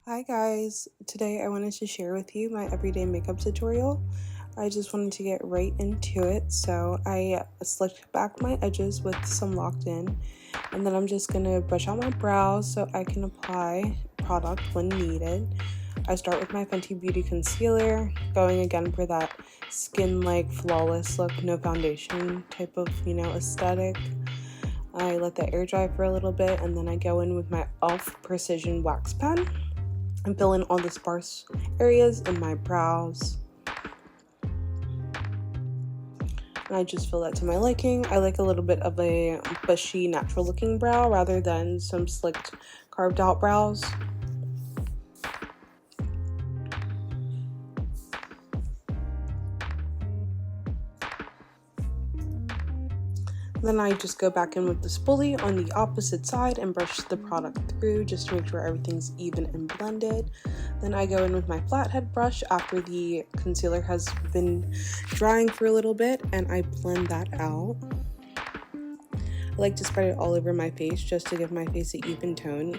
Hi guys, today I wanted to share with you my everyday makeup tutorial. I just wanted to get right into it, so I slicked back my edges with some locked in, and then I'm just going to brush out my brows so I can apply product when needed. I start with my Fenty Beauty concealer, going again for that skin-like flawless look, no foundation type of, aesthetic. I let that air dry for a little bit, and then I go in with my e.l.f. Precision Wax Pen and fill in all the sparse areas in my brows. And I just fill that to my liking. I like a little bit of a bushy, natural looking brow rather than some slicked, carved out brows. Then I just go back in with the spoolie on the opposite side and brush the product through just to make sure everything's even and blended. Then I go in with my flathead brush after the concealer has been drying for a little bit, and I blend that out. I like to spread it all over my face just to give my face an even tone.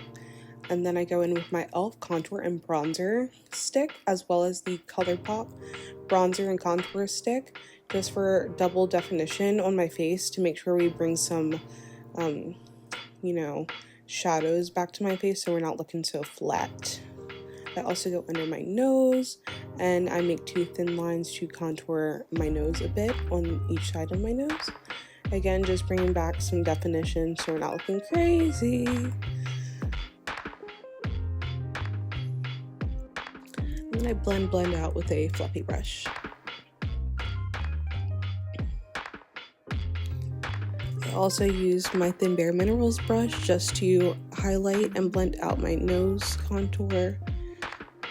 And then I go in with my e.l.f. contour and bronzer stick, as well as the ColourPop bronzer and contour stick, just for double definition on my face to make sure we bring some, shadows back to my face so we're not looking so flat. I also go under my nose, and I make two thin lines to contour my nose a bit on each side of my nose. Again, just bringing back some definition so we're not looking crazy. And then I blend out with a fluffy brush. I also used my Thin Bare Minerals brush just to highlight and blend out my nose contour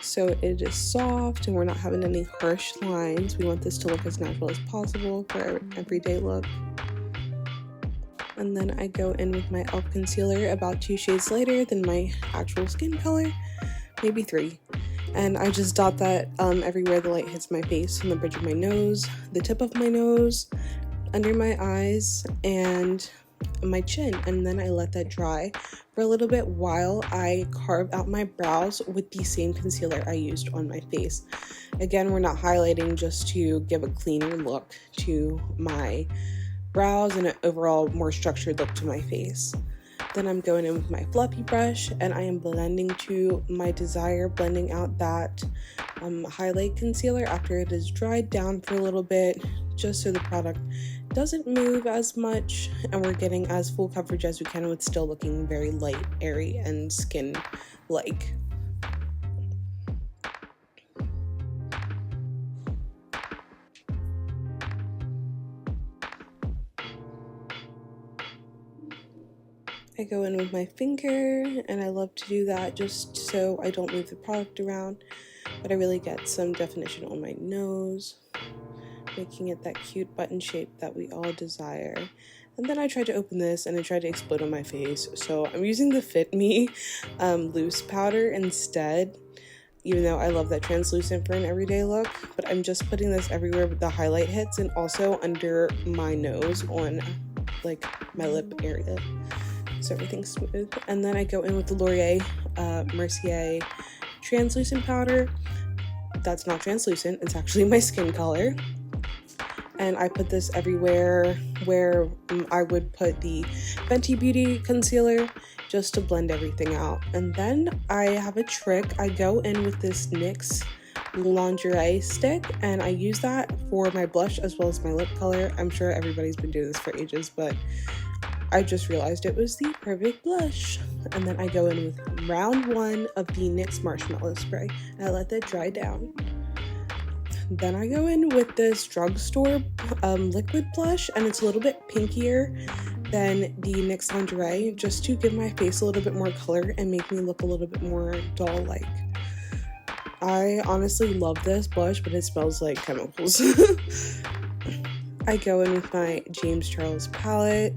so it is soft and we're not having any harsh lines. We want this to look as natural as possible for our everyday look. And then I go in with my e.l.f. concealer about 2 shades lighter than my actual skin color, maybe 3. And I just dot that everywhere the light hits my face, on the bridge of my nose, the tip of my nose, under my eyes, and my chin. And then I let that dry for a little bit while I carve out my brows with the same concealer I used on my face. Again, we're not highlighting, just to give a cleaner look to my brows and an overall more structured look to my face. Then I'm going in with my fluffy brush and I am blending to my desire, blending out that highlight concealer after it is dried down for a little bit, just so the product doesn't move as much and we're getting as full coverage as we can with still looking very light, airy, and skin-like. I go in with my finger, and I love to do that just so I don't move the product around, but I really get some definition on my nose, making it that cute button shape that we all desire. And then I tried to open this and it tried to explode on my face, so I'm using the Fit Me loose powder instead, even though I love that translucent for an everyday look. But I'm just putting this everywhere the highlight hits and also under my nose on like my lip area, so everything's smooth. And then I go in with the Laurier Mercier translucent powder. That's not translucent, it's actually my skin color. And I put this everywhere where I would put the Fenty Beauty concealer, just to blend everything out. And then I have a trick. I go in with this NYX lingerie stick and I use that for my blush as well as my lip color. I'm sure everybody's been doing this for ages, but I just realized it was the perfect blush. And then I go in with round 1 of the NYX Marshmallow Spray. And I let that dry down. Then I go in with this drugstore liquid blush, and it's a little bit pinkier than the NYX Lingerie, just to give my face a little bit more color and make me look a little bit more doll-like. I honestly love this blush, but it smells like chemicals. I go in with my James Charles palette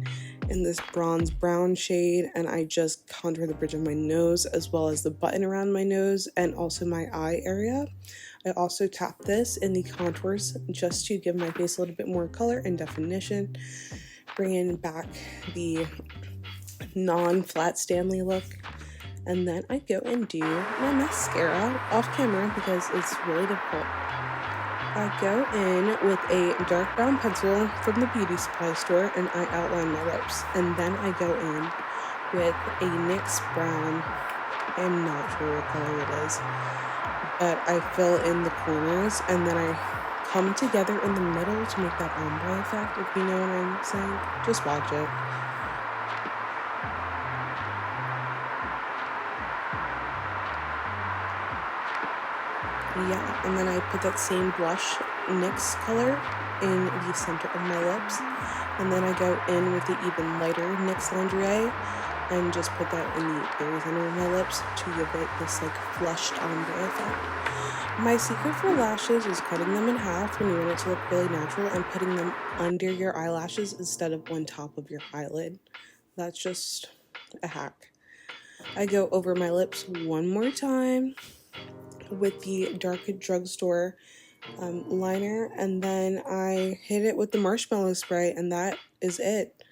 in this bronze brown shade, and I just contour the bridge of my nose as well as the button around my nose and also my eye area. I also tap this in the contours just to give my face a little bit more color and definition, bringing back the non-flat Stanley look. And then I go and do my mascara off camera because it's really difficult. I go in with a dark brown pencil from the beauty supply store and I outline my lips. And then I go in with a NYX brown. I'm not sure what color it is, but I fill in the corners and then I come together in the middle to make that ombre effect, if you know what I'm saying. Just watch it. Yeah, and then I put that same blush NYX color in the center of my lips, and then I go in with the even lighter NYX lingerie and just put that in the very center of my lips to give it this like flushed ombre effect. My secret for lashes is cutting them in half when you want it to look really natural and putting them under your eyelashes instead of on top of your eyelid. That's just a hack. I go over my lips one more time with the dark drugstore liner, and then I hit it with the marshmallow spray, and that is it.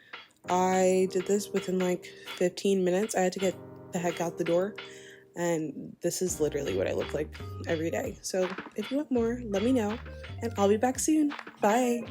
I did this within like 15 minutes. I had to get the heck out the door, and this is literally what I look like every day. So if you want more, let me know, and I'll be back soon. Bye.